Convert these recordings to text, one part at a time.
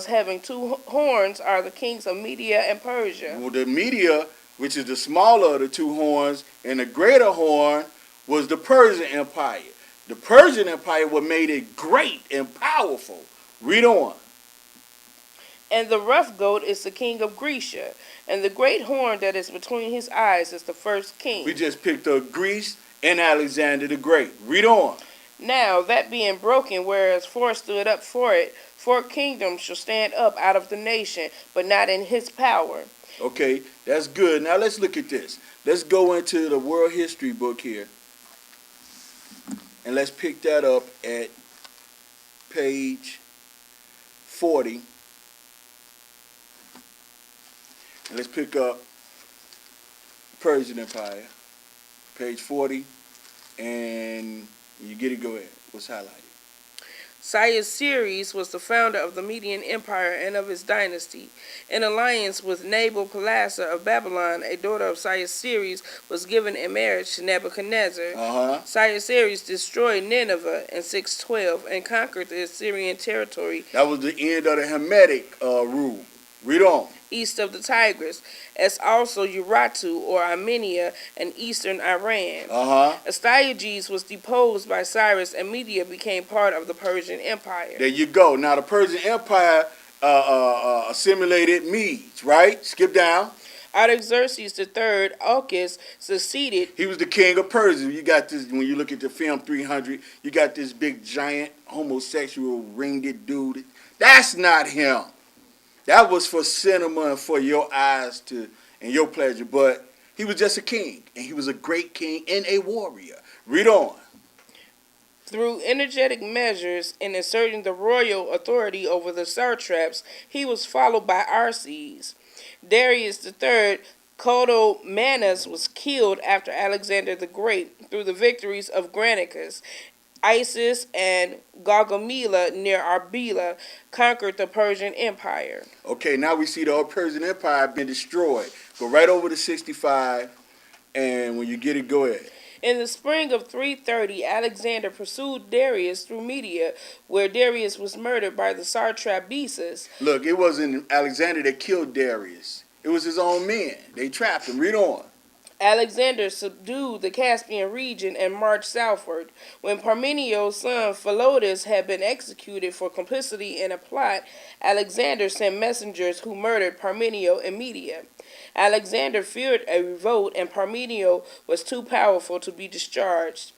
having two horns are the kings of Media and Persia. Well, the Media, which is the smaller of the two horns, and the greater horn was the Persian Empire. The Persian Empire what made it great and powerful. Read on. And the rough goat is the king of Grecia, and the great horn that is between his eyes is the first king. We just picked up Greece and Alexander the Great. Read on. Now that being broken, whereas four stood up for it, four kingdoms shall stand up out of the nation, but not in his power. Okay, that's good. Now let's look at this. Let's go into the world history book here. And let's pick that up at page 40. And let's pick up Persian Empire, page 40. And when you get it, go ahead. What's highlighted? Cyaxares was the founder of the Median Empire and of his dynasty. In alliance with Nabopolassar of Babylon, a daughter of Cyaxares was given in marriage to Nebuchadnezzar. Cyaxares destroyed Nineveh in 612 and conquered the Assyrian territory. That was the end of the Hamitic rule. Read on. East of the Tigris, as also Urartu or Armenia and eastern Iran. Astyages was deposed by Cyrus and Media became part of the Persian Empire. There you go. Now the Persian Empire assimilated Medes, right? Skip down. Artaxerxes III, Archus, succeeded. He was the king of Persia. You got this, when you look at the film 300, you got this big, giant, homosexual, ringed dude. That's not him. That was for cinema and for your eyes to and your pleasure. But he was just a king, and he was a great king and a warrior. Read on. Through energetic measures in asserting the royal authority over the satraps, he was followed by Arses. Darius III, Codomanus, was killed after Alexander the Great through the victories of Granicus. Isis and Gaugamela near Arbela conquered the Persian Empire. Okay, now we see the old Persian Empire been destroyed. Go right over to 65, and when you get it, go ahead. In the spring of 330, Alexander pursued Darius through Media, where Darius was murdered by the satrap Besus. Look, it wasn't Alexander that killed Darius. It was his own men. They trapped him. Read on. Alexander subdued the Caspian region and marched southward. When Parmenio's son Philotas had been executed for complicity in a plot, Alexander sent messengers who murdered Parmenio in Media. Alexander feared a revolt, and Parmenio was too powerful to be discharged.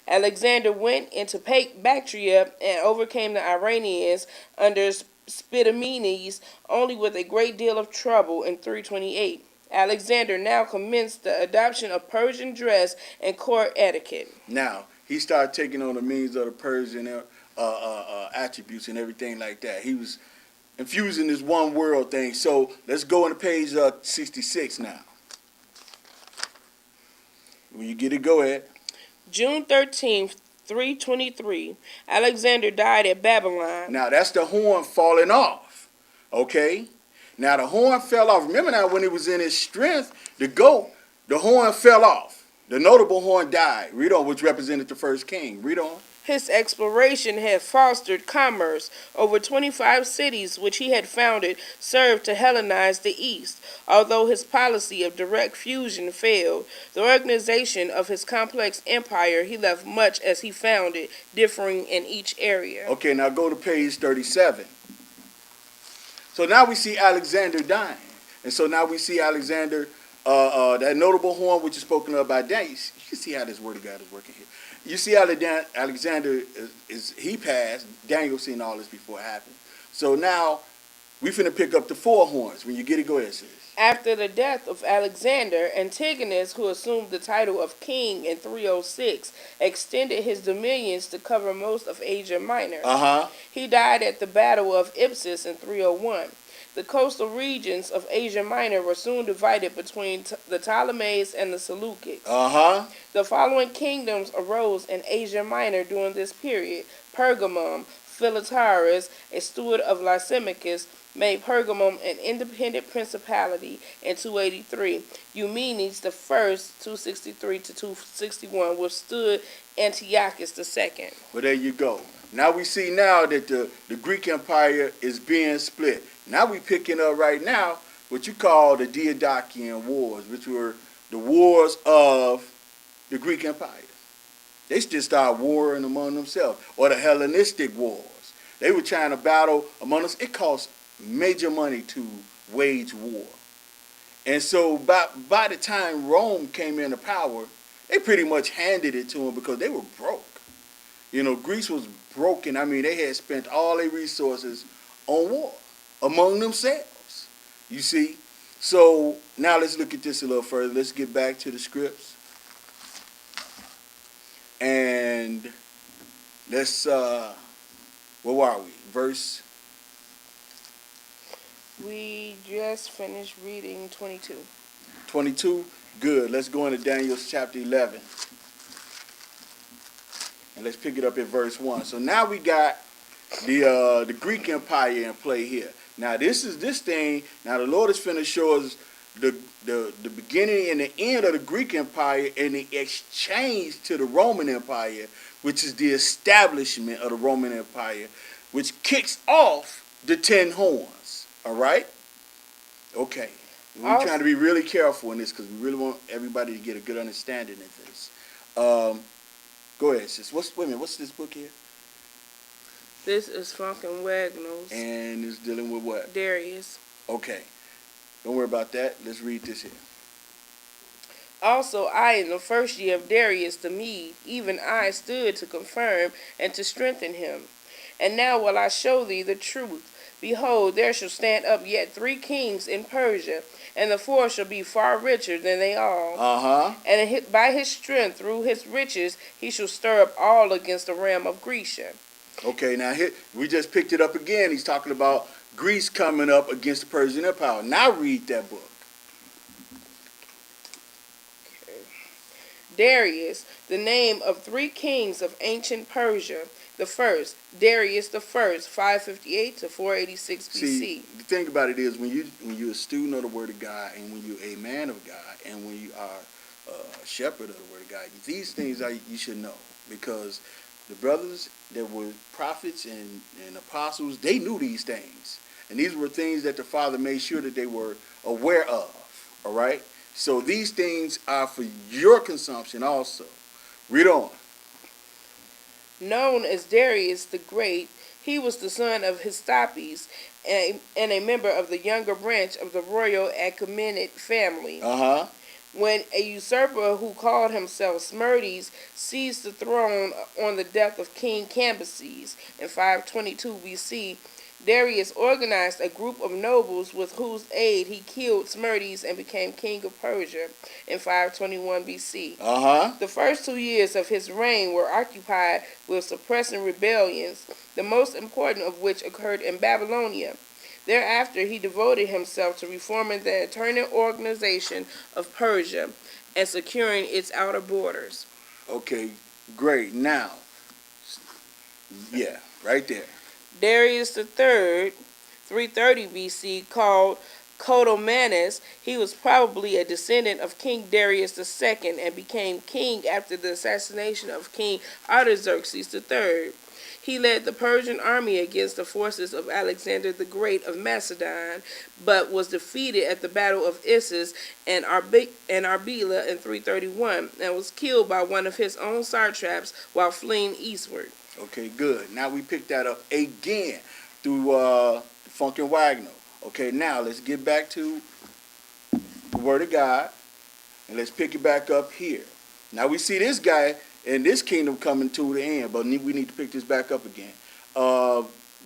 Alexander went into Bactria and overcame the Iranians under Spidomenes, only with a great deal of trouble in 328. Alexander now commenced the adoption of Persian dress and court etiquette. Now, he started taking on the means of the Persian attributes and everything like that. He was infusing this one world thing. So let's go on to page 66 now. When you get it, go ahead. June 13th, 323, Alexander died at Babylon. Now, that's the horn falling off, okay? Now, the horn fell off. Remember now, when it was in its strength, the goat, the horn fell off. The notable horn died. Read on, which represented the first king. Read on. His exploration had fostered commerce. Over 25 cities which he had founded served to Hellenize the East. Although his policy of direct fusion failed, the organization of his complex empire he left much as he found it, differing in each area. Okay, now go to page 37. So now we see Alexander dying. And so now we see Alexander, that notable horn which is spoken of by Daniel. You can see how this word of God is working here. You see Alexander, he passed. Daniel seen all this before it happened. So now we finna pick up the four horns. When you get it, go ahead, sis. After the death of Alexander, Antigonus, who assumed the title of king in 306, extended his dominions to cover most of Asia Minor. He died at the Battle of Ipsus in 301. The coastal regions of Asia Minor were soon divided between the Ptolemies and the Seleucids. The following kingdoms arose in Asia Minor during this period. Pergamum, Philotaris, a steward of Lysimachus, made Pergamum an independent principality in 283. Eumenes the first, 263 to 261, withstood Antiochus II. Well, there you go. Now we see now that the Greek Empire is being split. Now we picking up right now what you call the Diadochean Wars, which were the wars of the Greek Empire. They just started warring among themselves, or the Hellenistic Wars. They were trying to battle among us. It cost major money to wage war. And so by the time Rome came into power, they pretty much handed it to them because they were broke. You know, Greece was broken. I mean, they had spent all their resources on war among themselves. You see? So now let's look at this a little further. Let's get back to the scripts. And let's, where are we? Verse? We just finished reading 22. 22? Good. Let's go into Daniel chapter 11. And let's pick it up at verse 1. So now we got the Greek Empire in play here. Now this thing, now the Lord is finna show us the beginning and the end of the Greek Empire and the exchange to the Roman Empire, which is the establishment of the Roman Empire, which kicks off the 10 horns. All right? Okay. We're trying to be really careful in this because we really want everybody to get a good understanding of this. Go ahead, sis. Wait a minute. What's this book here? This is Funkin' Wagnalls. And it's dealing with what? Darius. Okay. Don't worry about that. Let's read this here. Also, I, in the first year of Darius the Mede, even I stood to confirm and to strengthen him. And now will I show thee the truth. Behold, there shall stand up yet 3 kings in Persia, and the 4th shall be far richer than they all. And by his strength, through his riches, he shall stir up all against the realm of Grecia. Okay, now here, we just picked it up again. He's talking about Greece coming up against the Persian Empire. Now read that book. Okay. Darius, the name of 3 kings of ancient Persia. The first, Darius the first, 558 to 486 BC. See, the thing about it is when you're a student of the Word of God, and when you're a man of God, and when you are a shepherd of the Word of God, these things you should know, because the brothers that were prophets and apostles, they knew these things, and these were things that the Father made sure that they were aware of. All right, so these things are for your consumption also. Read on. Known as Darius the Great, he was the son of Hystapes and a member of the younger branch of the royal Achaemenid family. When a usurper who called himself Smerdis seized the throne on the death of King Cambyses in 522 BC, Darius organized a group of nobles with whose aid he killed Smerdis and became king of Persia in 521 BC. The first 2 years of his reign were occupied with suppressing rebellions, the most important of which occurred in Babylonia. Thereafter, he devoted himself to reforming the internal organization of Persia and securing its outer borders. Okay, great. Now, yeah, right there. Darius III, 330 BC, called Codomanes, he was probably a descendant of King Darius II and became king after the assassination of King Artaxerxes III. He led the Persian army against the forces of Alexander the Great of Macedon, but was defeated at the Battle of Issus and Arbela in 331 and was killed by one of his own satraps while fleeing eastward. Okay, good. Now we pick that up again through Funkin' Wagnalls. Okay, now let's get back to the Word of God, and let's pick it back up here. Now we see this guy in this kingdom coming to the end, but we need to pick this back up again.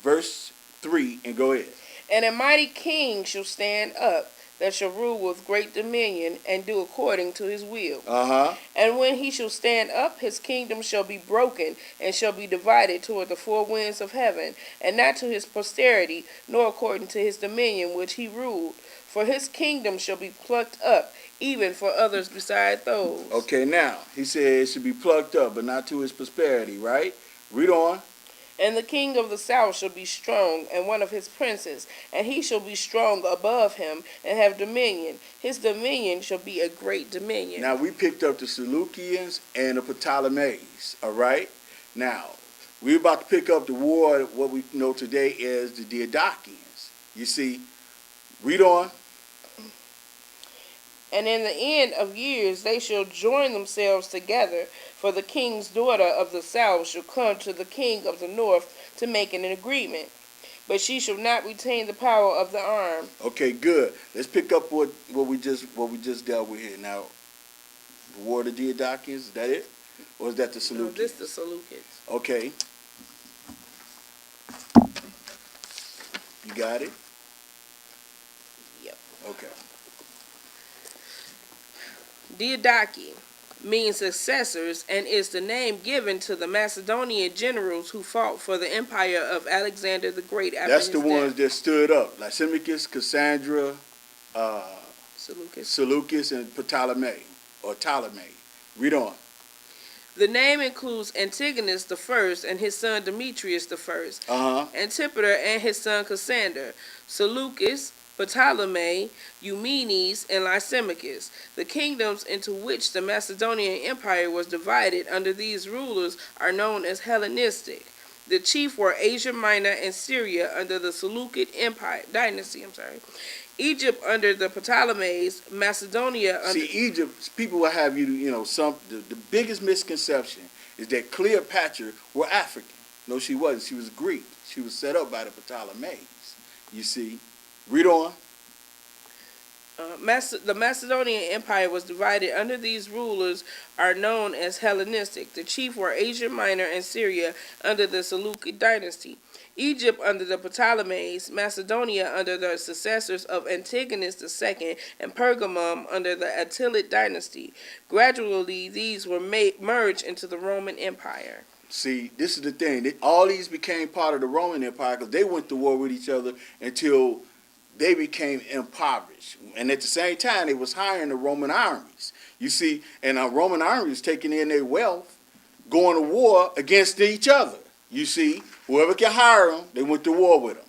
Verse 3, and go ahead. And a mighty king shall stand up, that shall rule with great dominion, and do according to his will. And when he shall stand up, his kingdom shall be broken, and shall be divided toward the 4 winds of heaven, and not to his posterity, nor according to his dominion which he ruled. For his kingdom shall be plucked up, even for others beside those. Okay, now, he said it should be plucked up, but not to his prosperity, right? Read on. And the king of the south shall be strong, and one of his princes, and he shall be strong above him, and have dominion. His dominion shall be a great dominion. Now, we picked up the Seleucians and the Ptolemies, all right? Now, We're about to pick up the war. What we know today is the Diadochians. You see, read on. And in the end of years they shall join themselves together, for the king's daughter of the south shall come to the king of the north to make an agreement. But she shall not retain the power of the arm. Okay, good. Let's pick up what we just dealt with here. Now, the war of the Diadochians, is that it? Or is that the Seleucids? No, this the Seleucids. Okay. You got it? Yep. Okay. Diadochi means successors and is the name given to the Macedonian generals who fought for the empire of Alexander the Great after That's his the ones death. that stood up. Lysimachus, Cassandra, Seleucus. Seleucus, and Ptolemy, or Ptolemy. Read on. The name includes Antigonus I and his son Demetrius I, Antipater and his son Cassander, Seleucus, Ptolemy, Eumenes, and Lysimachus. The kingdoms into which the Macedonian Empire was divided under these rulers are known as Hellenistic. The chief were Asia Minor and Syria under the Seleucid dynasty. Egypt under the Ptolemies, Macedonia under... See, Egypt, people will have the biggest misconception is that Cleopatra were African. No, she wasn't. She was Greek. She was set up by the Ptolemies. You see. Read on. The Macedonian Empire was divided under these rulers are known as Hellenistic. The chief were Asia Minor and Syria under the Seleucid dynasty. Egypt under the Ptolemies, Macedonia under the successors of Antigonus II, and Pergamum under the Attilid dynasty. Gradually, these were merged into the Roman Empire. See, this is the thing. All these became part of the Roman Empire because they went to war with each other until they became impoverished. And at the same time, they was hiring the Roman armies. You see, and our Roman armies taking in their wealth, going to war against each other. You see, whoever can hire them, they went to war with them.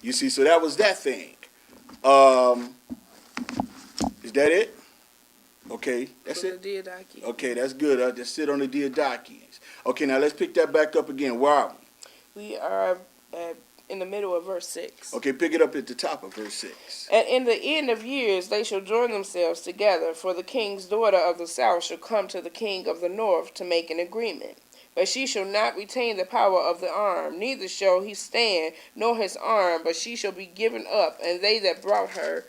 You see, so that was that thing. Is that it? Okay, that's it. Diadochi. Okay, that's good. I'll just sit on the Diadochians. Okay, now let's pick that back up again. Where are we? We are in the middle of verse 6. Okay, pick it up at the top of verse 6. And in the end of years they shall join themselves together, for the king's daughter of the south shall come to the king of the north to make an agreement. But she shall not retain the power of the arm, neither shall he stand, nor his arm, but she shall be given up, and they that brought her,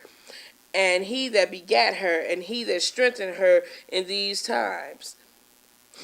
and he that begat her, and he that strengthened her in these times.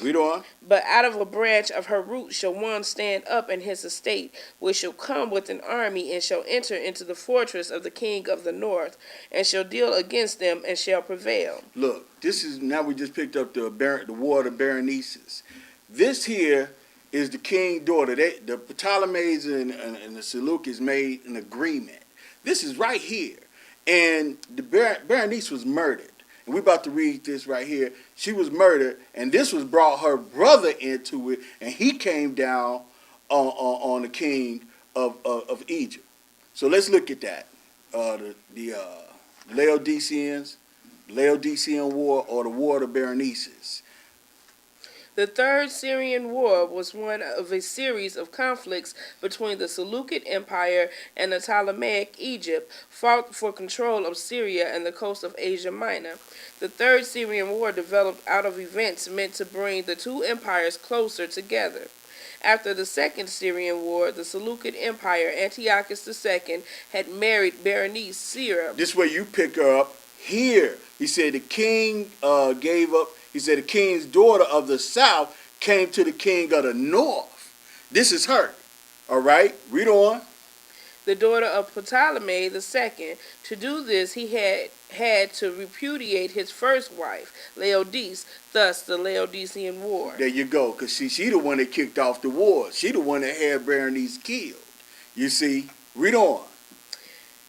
Read on. But out of a branch of her root shall one stand up in his estate, which shall come with an army, and shall enter into the fortress of the king of the north, and shall deal against them, and shall prevail. Look, this is, now we just picked up the war of the Berenices. This here is the king's daughter. The Ptolemies and the Seleucids made an agreement. This is right here. And the Berenice was murdered. And we're about to read this right here. She was murdered, and this was brought her brother into it, and he came down on the king of Egypt. So let's look at that. The Laodicean War, or the War of the Berenices. The Third Syrian War was one of a series of conflicts between the Seleucid Empire and the Ptolemaic Egypt, fought for control of Syria and the coast of Asia Minor. The Third Syrian War developed out of events meant to bring the two empires closer together. After the Second Syrian War, the Seleucid Empire, Antiochus II, had married Berenice Syra. This way you pick her up here. He said the king gave up. He said the king's daughter of the south came to the king of the north. This is her. All right, read on. The daughter of Ptolemy II. To do this, he had to repudiate his first wife, Laodice, thus the Laodicean War. There you go, because she the one that kicked off the war. She the one that had Berenice killed. You see, read on.